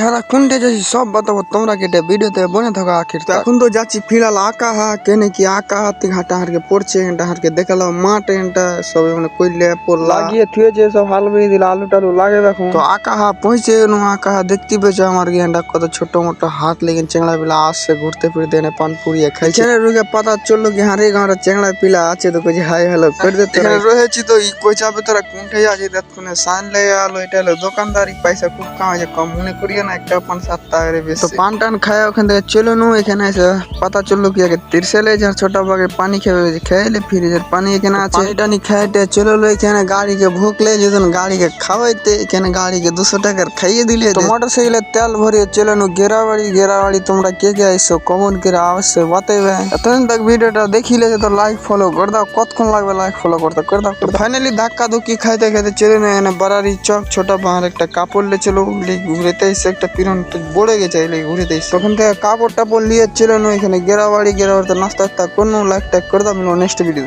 যারা কোনটা যাচ্ছি সব বাতাবো তোমরা কেটে ভিডিওতে বনে থাকো আখির। তো এখন তো যাচ্ছি ফিলহাল আঁকা হা কেনে কি আঁকা হাতে ঘাটা হারকে পড়ছে এটা হারকে দেখালাম মাঠ এটা সব মানে কইলে পর লাগিয়ে থুয়েছে সব হাল বেয়ে দিল আলু টালু লাগে দেখো। তো আঁকা হা পৌঁছে আঁকা হা দেখতে পেয়েছো আমার গেন্ডা কত ছোট মোটো হাত লেগে চেংড়া পিলা আসছে ঘুরতে ফিরতে এনে পান পুড়িয়ে খাইছে। রুগে পাতা চললো কি হারে গাঁড়া চেংড়া পিলা আছে তো কইছে হাই হ্যালো করে দিতে রয়েছি। তো ই কই যাবে তোরা কোনটাই আছে দেখুনে সাইন লেগে আলো এটা হলো দোকানদারি পয়সা খুব কামাইছে কম মনে করিও না একটা 5-7 টাকা বেশি। তো পান টান খায় ওখান থেকে চলে নু এখানে এসে পাতা চললো কি আগে তিরছেলে যার ছোটা বাগে পানি খেয়ে খেয়েলে ফ্রিজের পানি এখানে আছে পানি টানি খাইতে চলে লো এখানে গাড়িকে ভুকলে যেদিন গাড়িকে খাওয়াইতে এখানে গাড়িকে 200 টাকার খাইয়ে দিলে। তো মোটর সাইকেলের তেল ভরিয়ে চলে নু গেরাবাড়ি তোমরা কে কে আইসো কমেন্ট করে অবশ্যই বাতাইবে। এতদিন তক ভিডিওটা দেখিলে তো লাইক ফলো করে দাও কতক্ষণ লাগবে লাইক ফলো করতে করে দাও। ফাইনালি ধাক্কা ধুক্কি খাইতে খাইতে চলে না এখানে বাড়ারি চক ছোটা বাহার একটা কাপড় লে চলো ঘুরেতে এসে একটা পিরন বড়ে গেছে ঘুরেতে এসে ওখান থেকে কাপড় টাপড় নিয়ে চলে নু এখানে গেরাবাড়ি নাস্তা কোনো লাইক টাইক করে দাও নেক্সট ভিডিও।